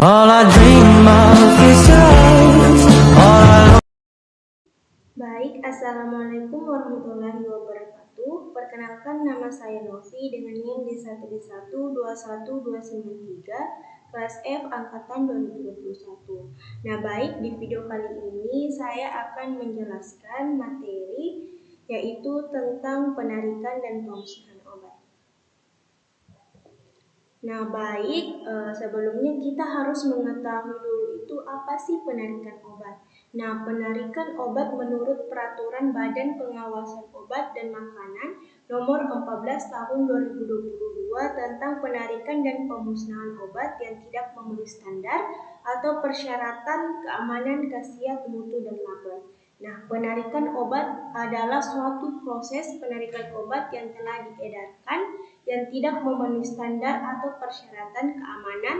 All I dream of is us. Baik, Assalamualaikum warahmatullahi wabarakatuh. Perkenalkan, nama saya Novi dengan NIM D1121293, kelas F angkatan 2021. Nah, baik, di video kali ini saya akan menjelaskan materi yaitu tentang penarikan dan pemusnahan obat. Nah, baik, sebelumnya kita harus mengetahui dulu itu apa sih penarikan obat. Nah, penarikan obat menurut Peraturan Badan Pengawasan Obat dan Makanan Nomor 14 Tahun 2022 tentang penarikan dan pemusnahan obat yang tidak memenuhi standar atau persyaratan keamanan, khasiat, mutu, dan label. Nah, penarikan obat adalah suatu proses penarikan obat yang telah diedarkan yang tidak memenuhi standar atau persyaratan keamanan,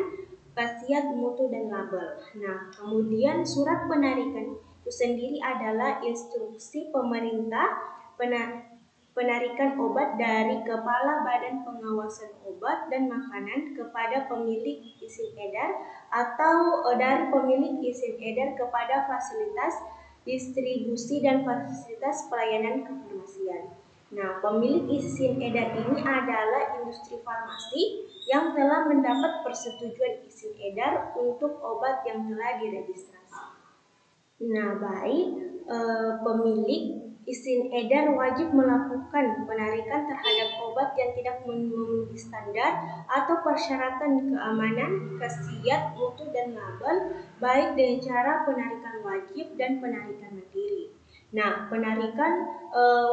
khasiat, mutu, dan label. Nah, kemudian surat penarikan itu sendiri adalah instruksi pemerintah penarikan obat dari Kepala Badan Pengawasan Obat dan Makanan kepada pemilik izin edar atau dari pemilik izin edar kepada fasilitas distribusi dan fasilitas pelayanan kefarmasian. Nah, pemilik izin edar ini adalah industri farmasi yang telah mendapat persetujuan izin edar untuk obat yang telah diregistrasi. Nah, baik, pemilik izin edar wajib melakukan penarikan terhadap obat yang tidak memenuhi standar atau persyaratan keamanan, khasiat, mutu, dan label, baik dengan cara penarikan wajib dan penarikan mandiri. Nah, penarikan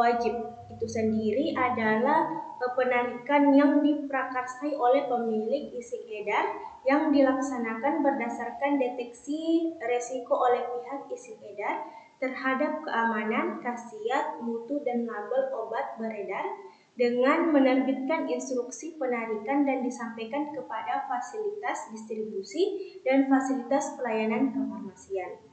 wajib itu sendiri adalah penarikan yang diprakarsai oleh pemilik izin edar yang dilaksanakan berdasarkan deteksi resiko oleh pihak izin edar terhadap keamanan, khasiat, mutu, dan label obat beredar dengan menerbitkan instruksi penarikan dan disampaikan kepada fasilitas distribusi dan fasilitas pelayanan kefarmasian.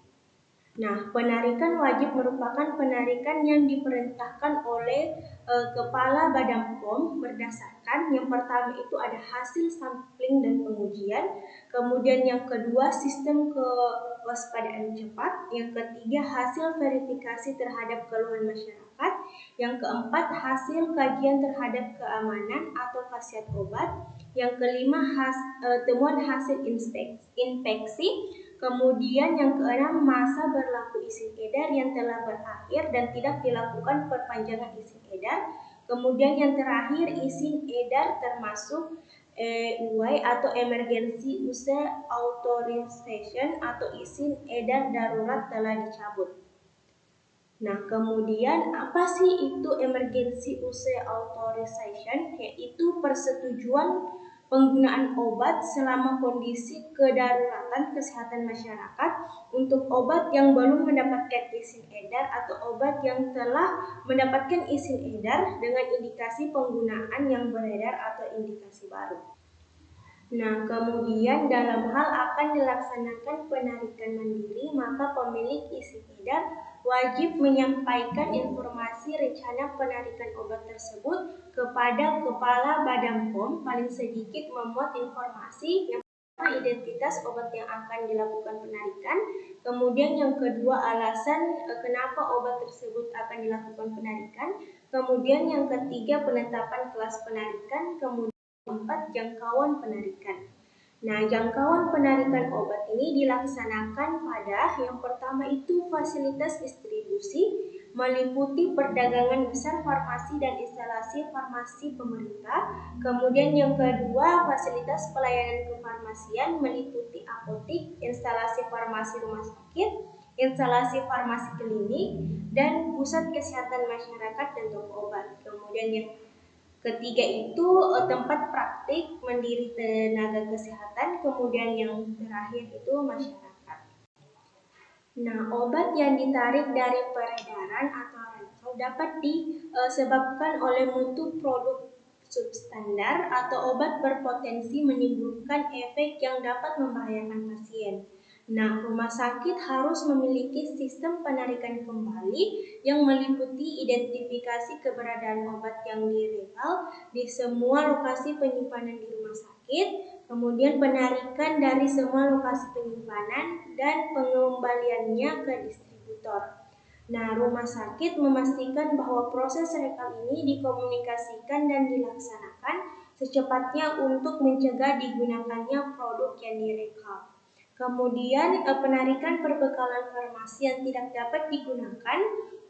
Nah, penarikan wajib merupakan penarikan yang diperintahkan oleh Kepala Badan POM berdasarkan yang pertama itu ada hasil sampling dan pengujian, kemudian yang kedua sistem kewaspadaan cepat, yang ketiga hasil verifikasi terhadap keluhan masyarakat, yang keempat hasil kajian terhadap keamanan atau khasiat obat, yang kelima temuan hasil inspeksi. Kemudian yang keenam masa berlaku izin edar yang telah berakhir dan tidak dilakukan perpanjangan izin edar. Kemudian yang terakhir izin edar termasuk EUA atau Emergency Use Authorization atau izin edar darurat telah dicabut. Nah, kemudian apa sih itu Emergency Use Authorization? Yaitu persetujuan penggunaan obat selama kondisi kedaruratan kesehatan masyarakat untuk obat yang belum mendapatkan izin edar atau obat yang telah mendapatkan izin edar dengan indikasi penggunaan yang beredar atau indikasi baru. Nah, kemudian dalam hal akan dilaksanakan penarikan mandiri, maka pemilik izin edar wajib menyampaikan informasi rencana penarikan obat tersebut kepada Kepala Badan POM, paling sedikit memuat informasi yang pertama identitas obat yang akan dilakukan penarikan, kemudian yang kedua alasan kenapa obat tersebut akan dilakukan penarikan, kemudian yang ketiga penetapan kelas penarikan, kemudian keempat, jangkauan penarikan. Nah, jangkauan penarikan obat ini dilaksanakan pada yang pertama itu fasilitas distribusi meliputi perdagangan besar farmasi dan instalasi farmasi pemerintah. Kemudian yang kedua, fasilitas pelayanan kefarmasian meliputi apotik, instalasi farmasi rumah sakit, instalasi farmasi klinik, dan pusat kesehatan masyarakat dan toko obat. Kemudian yang ketiga itu tempat praktik mandiri tenaga kesehatan, kemudian yang terakhir itu masyarakat. Nah, obat yang ditarik dari peredaran atau rental dapat disebabkan oleh mutu produk substandar atau obat berpotensi menimbulkan efek yang dapat membahayakan pasien. Nah, rumah sakit harus memiliki sistem penarikan kembali yang meliputi identifikasi keberadaan obat yang dirental di semua lokasi penyimpanan di rumah sakit, Kemudian penarikan dari semua lokasi penyimpanan dan pengembaliannya ke distributor. Nah, rumah sakit memastikan bahwa proses rekal ini dikomunikasikan dan dilaksanakan secepatnya untuk mencegah digunakannya produk yang direkal. Kemudian penarikan perbekalan farmasi yang tidak dapat digunakan,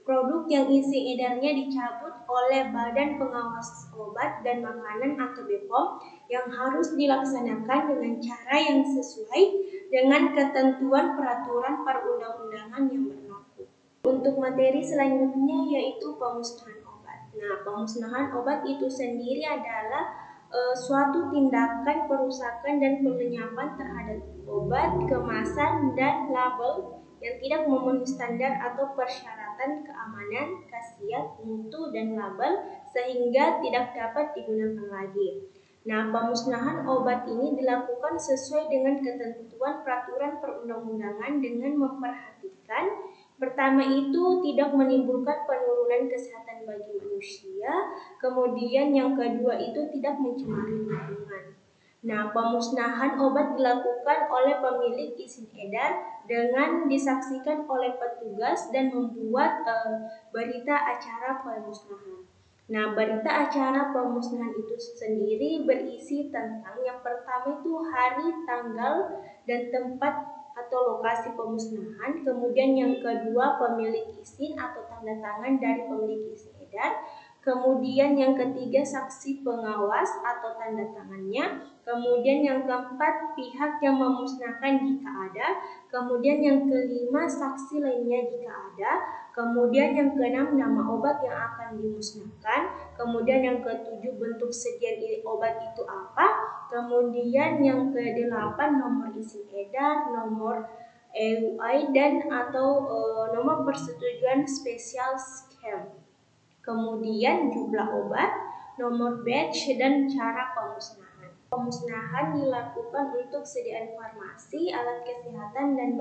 produk yang isi edarnya dicabut oleh Badan Pengawas Obat dan Makanan atau BPOM yang harus dilaksanakan dengan cara yang sesuai dengan ketentuan peraturan perundang-undangan yang berlaku. Untuk materi selanjutnya yaitu pemusnahan obat. Nah, pemusnahan obat itu sendiri adalah suatu tindakan perusakan dan pelenyapan terhadap obat, kemasan, dan label yang tidak memenuhi standar atau persyaratan keamanan, khasiat, mutu, dan label sehingga tidak dapat digunakan lagi. Nah, pemusnahan obat ini dilakukan sesuai dengan ketentuan peraturan perundang-undangan dengan memperhatikan pertama itu tidak menimbulkan penurunan kesehatan bagi manusia, kemudian yang kedua itu tidak mencemari lingkungan. Nah, pemusnahan obat dilakukan oleh pemilik izin edar dengan disaksikan oleh petugas dan membuat berita acara pemusnahan. Nah, berita acara pemusnahan itu sendiri berisi tentang yang pertama itu hari, tanggal, dan tempat atau lokasi pemusnahan, kemudian yang kedua pemilik izin atau tanda tangan dari pemilik izin edar, kemudian yang ketiga saksi pengawas atau tanda tangannya, kemudian yang keempat pihak yang memusnahkan jika ada, kemudian yang kelima saksi lainnya jika ada, kemudian yang keenam nama obat yang akan dimusnahkan, kemudian yang ketujuh bentuk sediaan obat itu apa, kemudian yang kedelapan nomor izin edar, nomor EUI dan atau nomor persetujuan spesial scam. Kemudian jumlah obat, nomor batch dan cara pemusnahan. Pemusnahan dilakukan untuk sediaan farmasi, alat kesehatan dan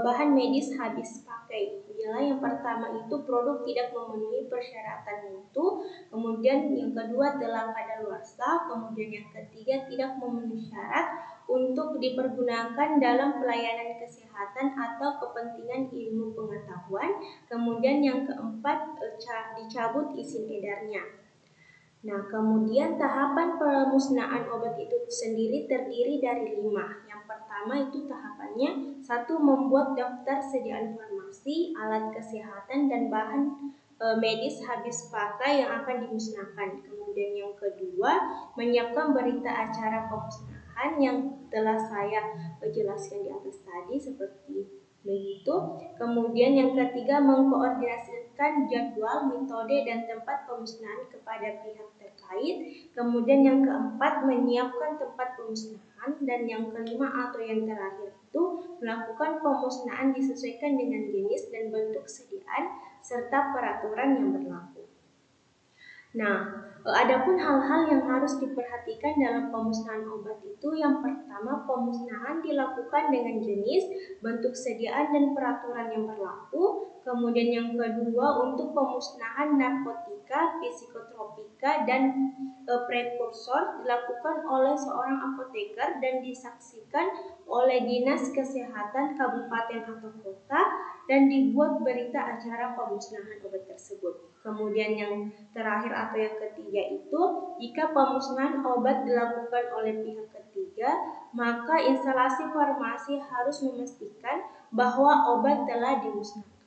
bahan medis habis pakai. Bila yang pertama itu produk tidak memenuhi persyaratan mutu, kemudian yang kedua telah kadaluarsa, kemudian yang ketiga tidak memenuhi syarat untuk dipergunakan dalam pelayanan kesehatan atau kepentingan ilmu pengetahuan, kemudian yang keempat dicabut izin edarnya. Nah, kemudian tahapan pemusnahan obat itu sendiri terdiri dari 5. Yang pertama itu tahapannya 1. Membuat daftar sediaan farmasi, alat kesehatan, dan bahan medis habis pakai yang akan dimusnahkan. Kemudian yang kedua, menyiapkan berita acara pemusnahan yang telah saya jelaskan di atas tadi seperti begitu. Kemudian yang ketiga, mengkoordinasikan jadwal, metode, dan tempat pemusnahan kepada pihak terkait. Kemudian yang keempat, menyiapkan tempat pemusnahan. Dan yang kelima atau yang terakhir itu melakukan pemusnahan disesuaikan dengan jenis dan bentuk sediaan serta peraturan yang berlaku. Nah, adapun hal-hal yang harus diperhatikan dalam pemusnahan obat itu yang pertama, pemusnahan dilakukan dengan jenis, bentuk sediaan dan peraturan yang berlaku. Kemudian yang kedua, untuk pemusnahan narkotika, psikotropika dan prekursor dilakukan oleh seorang apoteker dan disaksikan oleh Dinas Kesehatan Kabupaten atau Kota dan dibuat berita acara pemusnahan obat tersebut. Kemudian yang terakhir atau yang ketiga itu, jika pemusnahan obat dilakukan oleh pihak ketiga, maka instalasi farmasi harus memastikan bahwa obat telah dimusnahkan.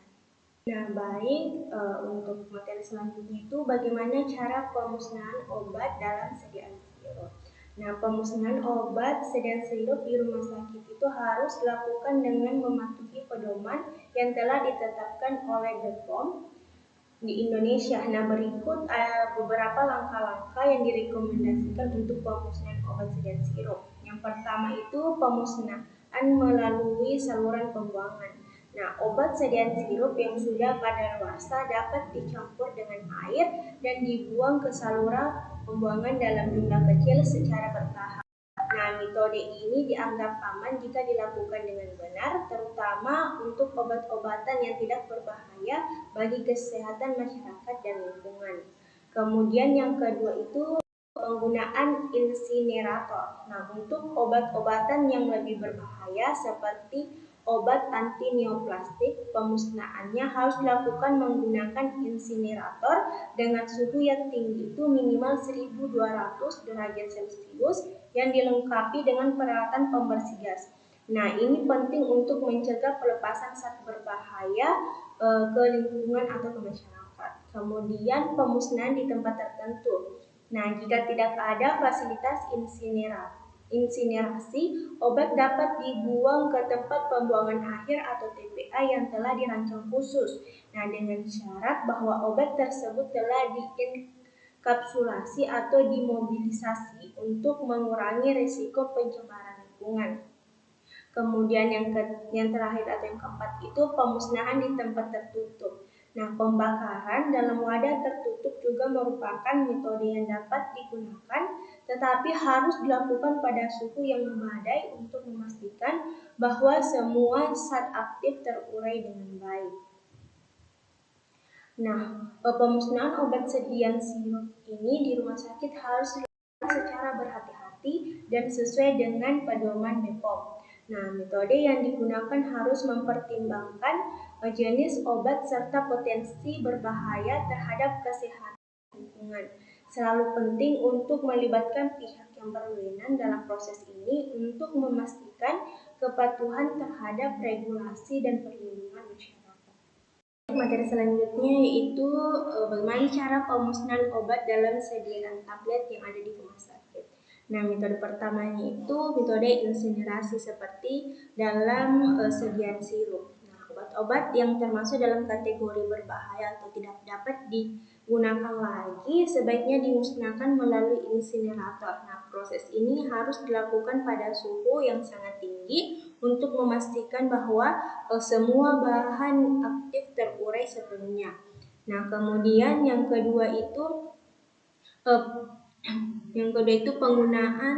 Nah, baik, untuk materi selanjutnya itu bagaimana cara pemusnahan obat dalam sediaan sirup. Nah, pemusnahan obat sediaan sirup di rumah sakit itu harus dilakukan dengan mematuhi pedoman yang telah ditetapkan oleh BPOM di Indonesia. Nah, berikut beberapa langkah-langkah yang direkomendasikan untuk pemusnahan obat sediaan sirup. Yang pertama itu pemusnahan melalui saluran pembuangan. Nah, obat sediaan sirup yang sudah kadaluarsa dapat dicampur dengan air dan dibuang ke saluran pembuangan dalam jumlah kecil secara bertahap. Nah, metode ini dianggap aman jika dilakukan dengan benar, terutama untuk obat-obatan yang tidak berbahaya bagi kesehatan masyarakat dan lingkungan. Kemudian yang kedua itu penggunaan insinerator. Nah, untuk obat-obatan yang lebih berbahaya seperti obat anti neoplastik, pemusnahannya harus dilakukan menggunakan insinerator dengan suhu yang tinggi itu minimal 1200 derajat Celcius yang dilengkapi dengan peralatan pembersih gas. Nah, ini penting untuk mencegah pelepasan zat berbahaya ke lingkungan atau ke masyarakat. Kemudian pemusnahan di tempat tertentu. Nah, jika tidak ada fasilitas insinerasi, obat dapat dibuang ke tempat pembuangan akhir atau TPA yang telah dirancang khusus. Nah, dengan syarat bahwa obat tersebut telah diinkapsulasi atau dimobilisasi untuk mengurangi risiko pencemaran lingkungan. Kemudian yang terakhir atau yang keempat itu pemusnahan di tempat tertutup. Nah, pembakaran dalam wadah tertutup juga merupakan metode yang dapat digunakan, tetapi harus dilakukan pada suhu yang memadai untuk memastikan bahwa semua zat aktif terurai dengan baik. Nah, pemusnahan obat sediaan sirup ini di rumah sakit harus dilakukan secara berhati-hati dan sesuai dengan pedoman BPOM. Nah, metode yang digunakan harus mempertimbangkan jenis obat serta potensi berbahaya terhadap kesehatan lingkungan. Selalu penting untuk melibatkan pihak yang berwenang dalam proses ini untuk memastikan kepatuhan terhadap regulasi dan perlindungan masyarakat. Materi selanjutnya yaitu bagaimana cara pemusnahan obat dalam sediaan tablet yang ada di rumah sakit. Nah, metode pertamanya itu metode insinerasi seperti dalam sediaan sirup. Nah, obat-obat yang termasuk dalam kategori berbahaya atau tidak dapat digunakan lagi sebaiknya dimusnahkan melalui insinerator. Nah, proses ini harus dilakukan pada suhu yang sangat tinggi untuk memastikan bahwa semua bahan aktif terurai sepenuhnya. Nah, kemudian yang kedua itu penggunaan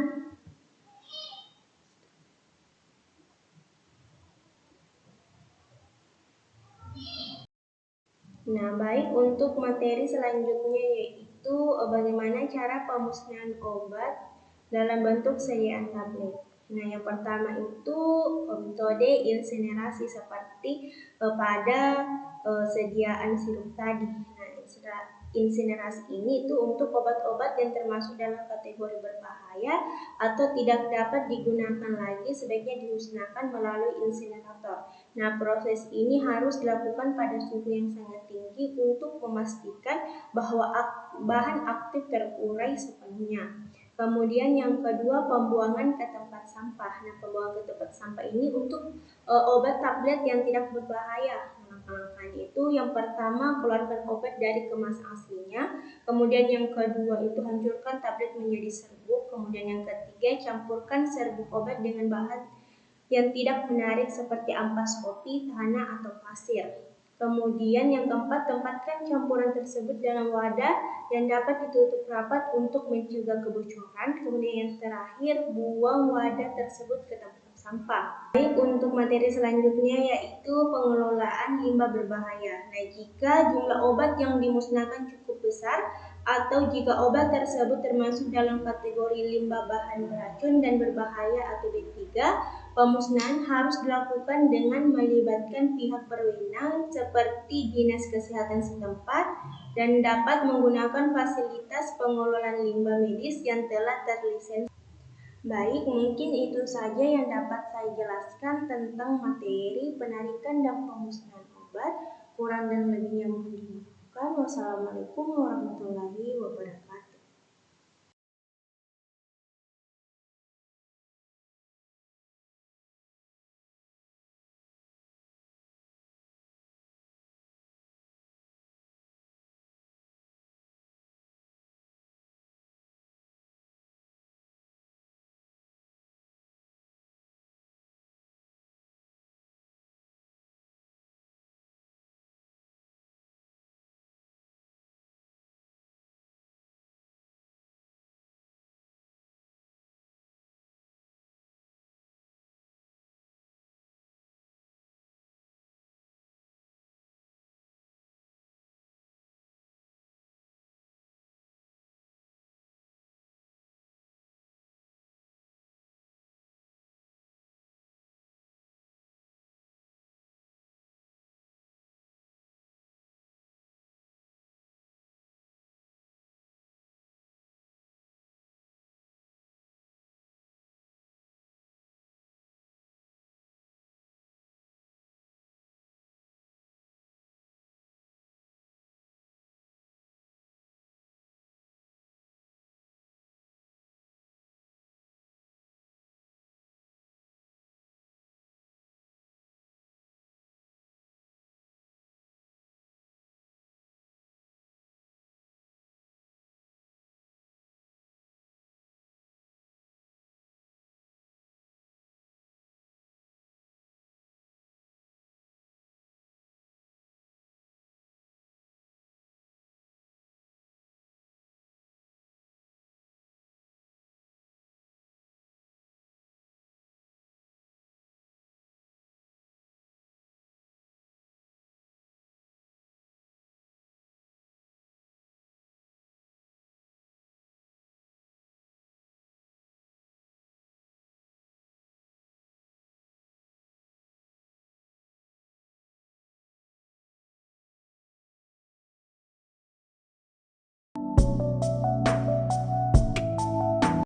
Nah, baik untuk materi selanjutnya yaitu bagaimana cara pemusnahan obat dalam bentuk sediaan tablet. Nah, yang pertama itu metode insinerasi seperti pada sediaan sirup tadi. Nah, insinerasi ini itu untuk obat-obat yang termasuk dalam kategori berbahaya atau tidak dapat digunakan lagi sebaiknya dimusnahkan melalui insinerator. Nah, proses ini harus dilakukan pada suhu yang sangat tinggi untuk memastikan bahwa bahan aktif terurai sepenuhnya. Kemudian yang kedua pembuangan ke tempat sampah. Nah, pembuangan ke tempat sampah ini untuk obat tablet yang tidak berbahaya. Langkah-langkahnya itu yang pertama keluarkan obat dari kemasan aslinya. Kemudian yang kedua itu hancurkan tablet menjadi serbuk. Kemudian yang ketiga campurkan serbuk obat dengan bahan yang tidak menarik seperti ampas kopi, tanah, atau pasir. Kemudian yang keempat, tempatkan campuran tersebut dalam wadah yang dapat ditutup rapat untuk mencegah kebocoran. Kemudian yang terakhir, buang wadah tersebut ke tempat sampah. Baik, untuk materi selanjutnya yaitu pengelolaan limbah berbahaya. Nah, jika jumlah obat yang dimusnahkan cukup besar atau jika obat tersebut termasuk dalam kategori limbah bahan beracun dan berbahaya atau B3, pemusnahan harus dilakukan dengan melibatkan pihak berwenang seperti Dinas Kesehatan setempat dan dapat menggunakan fasilitas pengelolaan limbah medis yang telah terlisensi. Baik, mungkin itu saja yang dapat saya jelaskan tentang materi penarikan dan pemusnahan obat. Kurang dan lebihnya mohon dimaafkan. Wassalamualaikum warahmatullahi wabarakatuh.